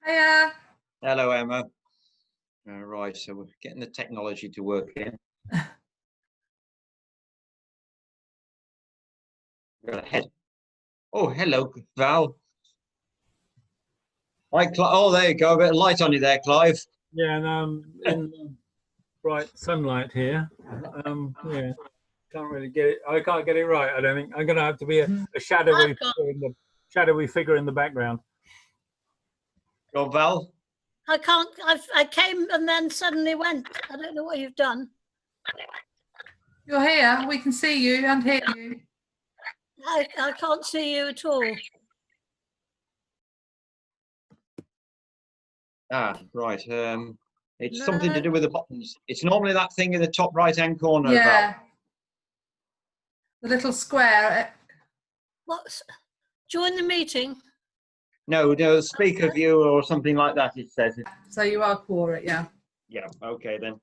Hiya. Hello, Emma. Right, so we're getting the technology to work in. Go ahead. Oh, hello, Val. Hi, oh, there you go. A bit of light on you there, Clive. Yeah, and in bright sunlight here. Yeah, can't really get it. I can't get it right. I don't think I'm going to have to be a shadowy figure in the background. Go on, Val. I can't. I came and then suddenly went. I don't know what you've done. You're here. We can see you and hear you. I can't see you at all. Ah, right. It's No. something to do with the buttons. It's normally that thing in the top right-hand corner, Yeah. Val. The little square. What's join the meeting? No, speaker view or something like that, it says. So you are Quora, yeah. Yeah, okay then.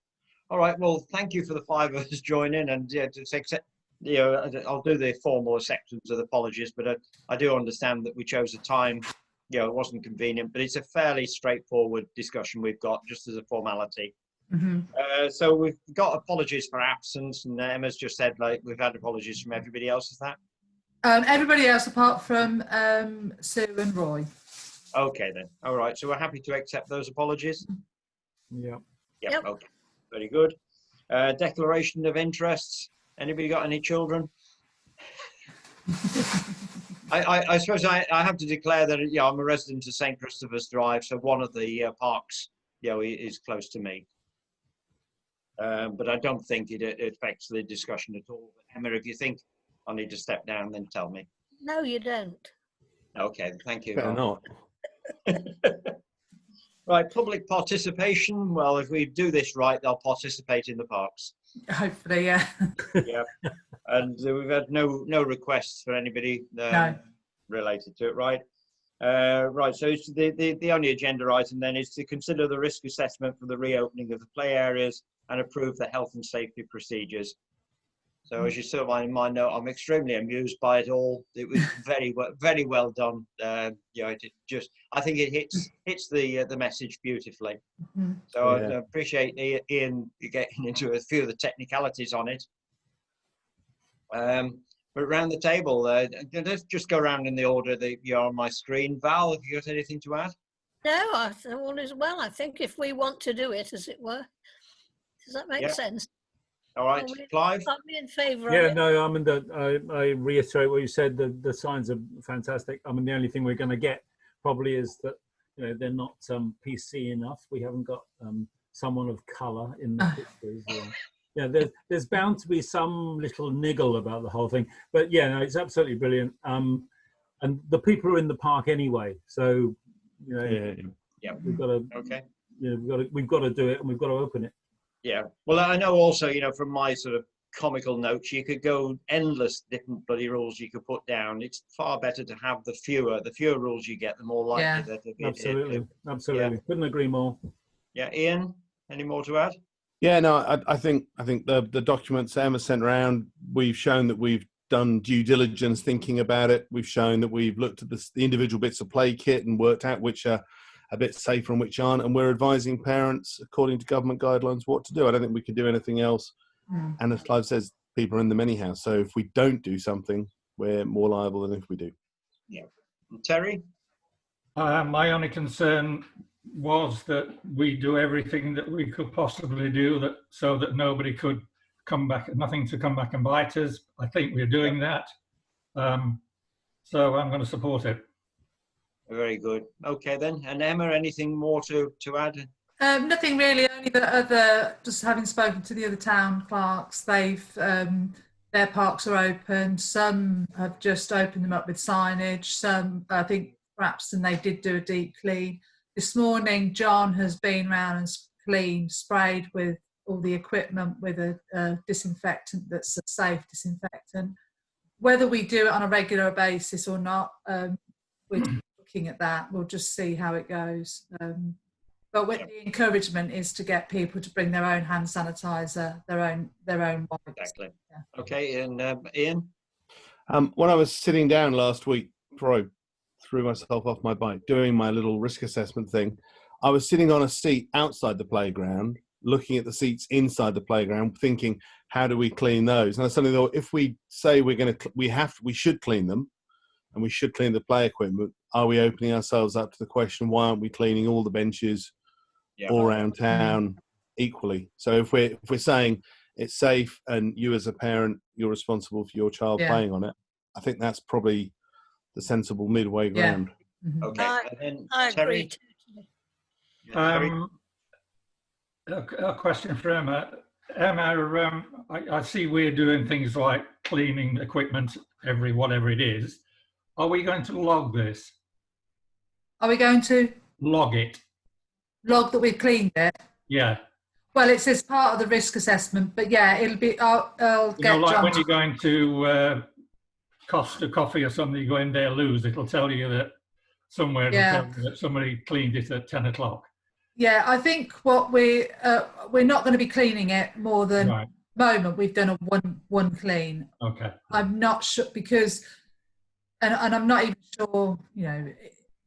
All right, well, thank you for the 5 of us joining, and yeah, just accept, I'll do the formal acceptance of the apologies, but I do understand that we chose a time, it wasn't convenient, but it's a fairly straightforward discussion we've got, just as a formality. So we've got apologies for absence, and Emma's just said, like, we've had apologies from everybody else, is that? Everybody else apart from Sue and Roy. Okay then. All right, so we're happy to accept those apologies? Yeah. Yep. Okay, very good. Declaration of interests. Anybody got any children? I suppose I have to declare that I'm a resident of St. Christopher's Drive, so one of the parks is close to me. But I don't think it affects the discussion at all. But Emma, if you think I need to step down, then tell me. No, you don't. Okay, thank you. Better not. Right, public participation. Well, if we do this right, they'll participate in the parks. Hopefully, yeah. Yeah, and we've had no requests for anybody related to it, right? Right, so it's the only agenda item then is to consider the risk assessment for the reopening of the play areas and approve the health and safety procedures. So as you saw in my note, I'm extremely amused by it all. It was very well done. I think it hits the message beautifully. So I appreciate Ian getting into a few of the technicalities on it. But around the table, let's just go around in the order that you're on my screen. Val, have you got anything to add? No, all is well. I think if we want to do it, as it were, does that make sense? All right, Clive. I'll be in favour of Yeah, it. no, I reiterate what you said. The signs are fantastic. I mean, the only thing we're going to get probably is that they're not PC enough. We haven't got someone of colour in the pictures. Yeah, there's bound to be some little niggle about the whole thing. But yeah, no, it's absolutely brilliant. And the people are in the park anyway, so we've got to we've got to do it, and we've got to open it. Yeah, well, I know also, from my sort of comical notes, you could go endless different bloody rules you could put down. It's far better to have the fewer rules you get, the more likely that it'll be. Absolutely. Yeah. Couldn't agree more. Yeah, Ian, any more to add? Yeah, no, I think the documents Emma sent around, we've shown that we've done due diligence thinking about it. We've shown that we've looked at the individual bits of play kit and worked out which are a bit safer and which aren't, and we're advising parents according to government guidelines what to do. I don't think we can do anything else. And as Clive says, people are in them anyhow. So if we don't do something, we're more liable than if we do. Yeah. And Terry? My only concern was that we do everything that we could possibly do so that nobody could come back, nothing to come back and bite us. I think we're doing that. So I'm going to support it. Very good. Okay then. And Emma, anything more to add? Nothing really, only that just having spoken to the other town clerks, they've their parks are open. Some have just opened them up with signage. Some, I think, perhaps, and they did do a deep clean. This morning, John has been around and sprayed with all the equipment with a disinfectant that's a safe disinfectant. Whether we do it on a regular basis or not, we're looking at that. We'll just see how it goes. But the encouragement is to get people to bring their own hand sanitizer, their own wipes. Exactly. Yeah. Okay, and Ian? When I was sitting down last week, probably threw myself off my bike doing my little risk assessment thing. I was sitting on a seat outside the playground, looking at the seats inside the playground, thinking, how do we clean those? And I suddenly thought, if we say we should clean them, and we should clean the play equipment, are we opening ourselves up to the question, why aren't we cleaning all the benches all around town equally? So if we're saying it's safe and you as a parent, you're responsible for your child playing on it, I think that's probably the sensible midway ground. Mhm. Okay. And then I Terry? agree. Terry? A question for Emma. Emma, I see we're doing things like cleaning equipment every whatever it is. Are we going to log this? Are we going to Log it? log that we've cleaned it? Yeah. Well, it's as part of the risk assessment, but yeah, it'll be. I'll You know, get like John when to- you're going to Costa Coffee or something, you go in there, lose, it'll tell you that somewhere, it'll Yeah. tell you that somebody cleaned it at 10 o'clock. Yeah, I think what we're not going to be cleaning it more than Right. moment. We've done a one clean. Okay. I'm not sure because, and I'm not even sure. You know,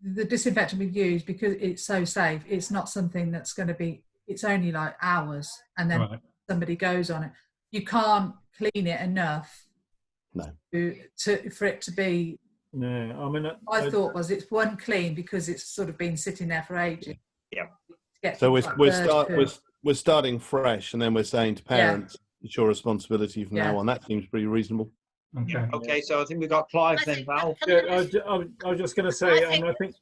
the disinfectant we've used, because it's so safe. It's not something that's going to be. It's only like hours, and then Right. somebody goes on it. You can't clean it enough. No. For it to be. No, I mean, I thought was it's one clean because it's sort of been sitting there for ages. Yeah. So we're starting fresh, and then we're saying to parents, it's your responsibility from now on. That seems pretty reasonable. Okay. Okay, so I think we've got Clive I then, think Val. that- yeah, I was just going to say, and I think.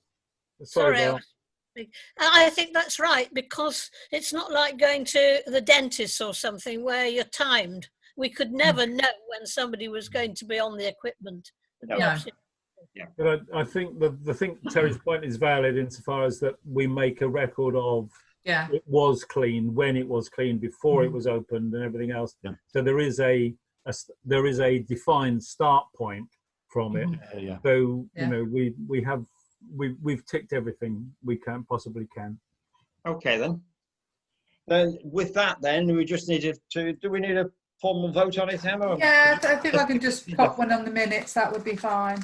Sorry, Val. I think that's right, because it's not like going to the dentist or something where you're timed. We could never know when somebody was going to be on the equipment. No. No. But I think the thing Terry's point is valid insofar as that we make a record of Yeah. it was clean, when it was clean, before it was opened, and everything else. Yeah. So there is a defined start point from it. Yeah. So Yeah. you know we've ticked everything we possibly can. Okay then. Then with that, then we just needed to. Do we need a formal vote on it, Emma? Yeah, I think I can just pop one on the minutes. That would be fine.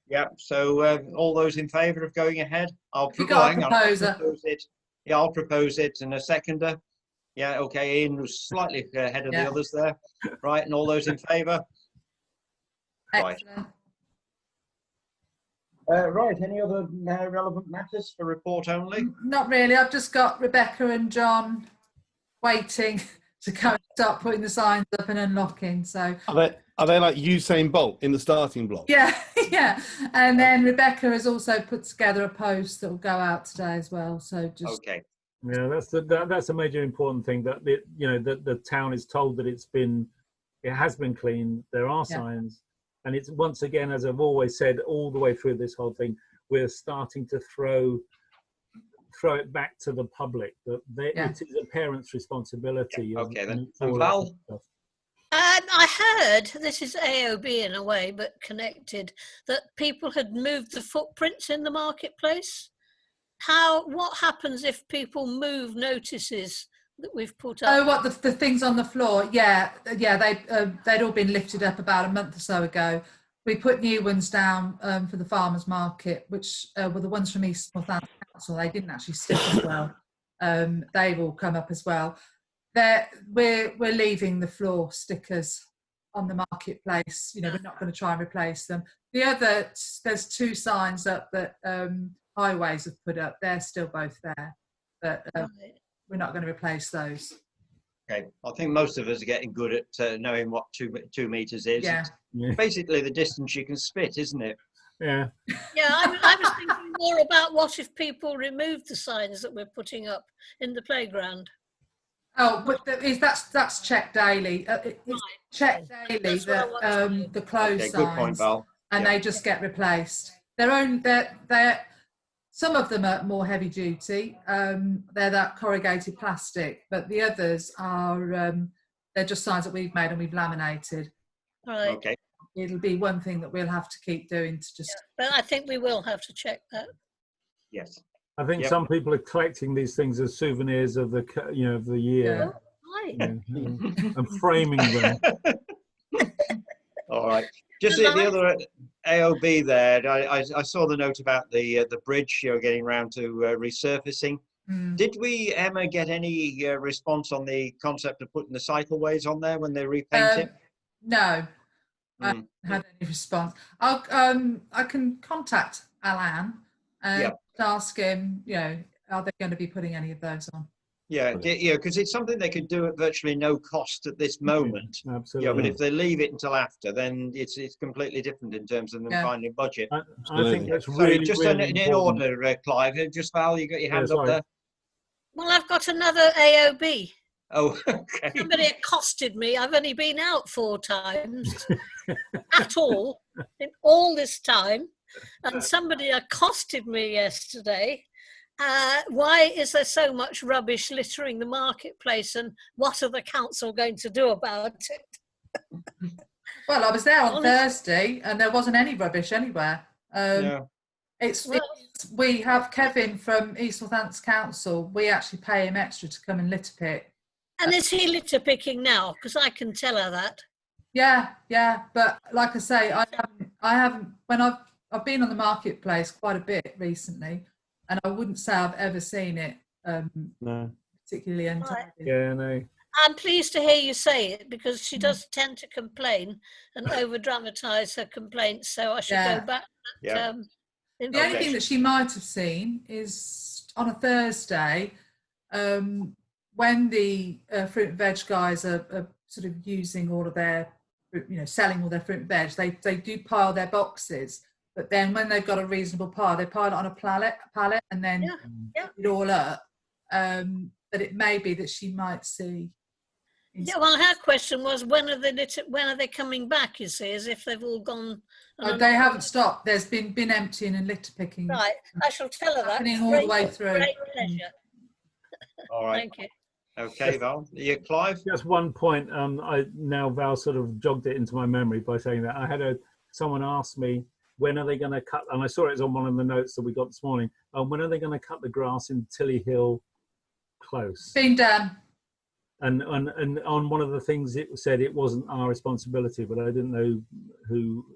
Yeah. So all those in favour of going ahead? I'll You got a hang on, proposer. propose it. Yeah, I'll propose it, and a seconder. Yeah. Okay. Ian was slightly ahead of the Yeah. others there. Right. And all those in favour? Right. Excellent. Right. Any other relevant matters for report only? Not really. I've just got Rebecca and John waiting to go start putting the signs up and unlocking. So Are they like Usain Bolt in the starting block? yeah, yeah. And then Rebecca has also put together a post that will go out today as well. So just Okay. Yeah, that's a major important thing, that the town is told that it has been cleaned. There are Yeah. signs, and it's once again, as I've always said all the way through this whole thing, we're starting to throw it back to the public that Yeah. it is a parent's responsibility. Okay then. and And all Val? that stuff. I heard, this is AOB in a way, but connected, that people had moved the footprints in the marketplace. What happens if people move notices that we've put up? oh, what the things on the floor? Yeah. They'd all been lifted up about a month or so ago. We put new ones down for the farmers market, which were the ones from East Northampton Council. They didn't actually stick as well. They've all come up as well. We're leaving the floor stickers on the marketplace. You know, we're not going to try and replace them. There's two signs up that Highways have put up. They're still both there, but Right. we're not going to replace those. Okay. I think most of us are getting good at knowing what 2 meters is. Yeah. Yeah. Basically the distance you can spit, isn't it? Yeah. Yeah, I was thinking more about what if people removed the signs that we're putting up in the playground. Oh, but that's checked daily. It's Right. checked daily That's what I that want to know. the closed Okay, good point, signs, Val. and Yeah. they just get replaced. They're some of them are more heavy duty. They're that corrugated plastic, but the others are they're just signs that we've made and we've laminated. Right. Okay. It'll be one thing that we'll have to keep doing to just But I think we will have to check that. Yes. I think Yep. some people are collecting these things as souvenirs of of the year, Right. and framing them. All right. Just the other AOB there. I saw the note about the bridge, getting around to resurfacing. Did we, Emma, get any response on the concept of putting the cycleways on there when they repaint it? No, I haven't had any response. I can contact Alan and ask him, are they going to be putting any of those on? Yeah, because it's something they could do at virtually no cost at this moment. Absolutely. But if they leave it until after, then it's completely different in terms of them finding budget. I think that's Sorry, really, just really in important. order, Clive. Just Val, you got your hand up there. Well, I've got another AOB. Oh, okay. Somebody accosted me. I've only been out 4 times at all in all this time. And somebody accosted me yesterday. Why is there so much rubbish littering the marketplace, and what are the council going to do about it? Well, I was there on Thursday and there wasn't any rubbish anywhere. We have Kevin from East Northampton Council. We actually pay him extra to come and litter pick. And is he litter picking now? Because I can tell her that. Yeah. But like I say, I haven't. When I've been on the marketplace quite a bit recently, and I wouldn't say I've ever seen it particularly entirely. Yeah, no. I'm pleased to hear you say it, because she does tend to complain and over dramatise her complaints. So I should go back. The only thing that she might have seen is on a Thursday, when the fruit and veg guys are sort of using all of their, selling all their fruit and veg, they do pile their boxes. But then when they've got a reasonable pile, they pile it on a pallet, and then it all up. But it may be that she might see. Yeah, well, her question was, when are they coming back? You see, as if they've all gone. They haven't stopped. There's been emptying and litter picking. Right, I shall tell her that. Happening all the way through. Great pleasure. All right. Thank you. Okay, Val. Yeah, Clive. Just one point. Now Val sort of jogged it into my memory by saying that. I had someone ask me, when are they going to cut? And I saw it on one of the notes that we got this morning. When are they going to cut the grass in Tilly Hill Close? Been done. And on one of the things it said it wasn't our responsibility, but I didn't know who.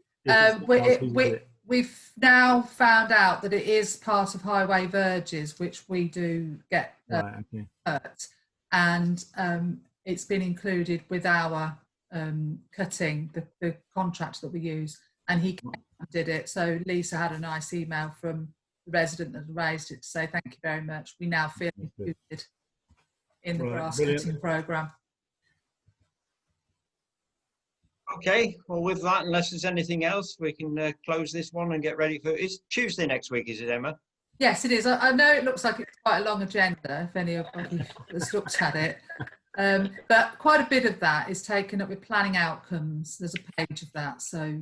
We've now found out that it is part of Highway Verges, which we do get hurt, and it's been included with our cutting the contract that we use, and he did it. So Lisa had a nice email from the resident that raised it to say thank you very much. We now feel included in the grass cutting programme. Okay, well, with that, unless there's anything else, we can close this one and get ready for it's Tuesday next week, is it, Emma? Yes, it is. I know it looks like it's quite a long agenda, if anybody has looked at it. But quite a bit of that is taken up with planning outcomes. There's a page of that, so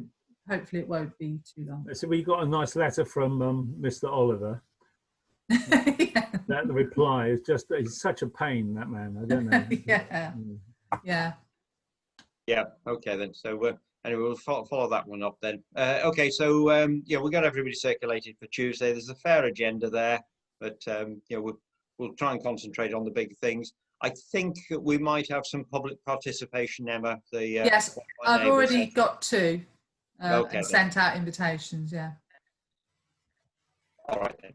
hopefully it won't be too long. So we got a nice letter from Mr. Oliver. That the reply is just, he's such a pain, that man. I don't know. Yeah, okay then. So anyway, we'll follow that one up then. Okay, so we got everybody circulated for Tuesday. There's a fair agenda there, but we'll try and concentrate on the big things. I think we might have some public participation, Emma. Yes, I've already got 2 and sent out invitations. Yeah. All right then.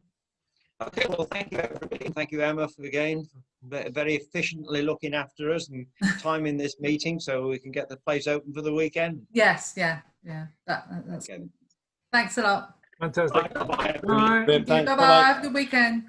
Okay, well, thank you, everybody. Thank you, Emma, again, very efficiently looking after us and timing this meeting so we can get the place open for the weekend. Yes, that's okay. Thanks a lot. Fantastic. Bye. Bye. Bye-bye. Have a good weekend.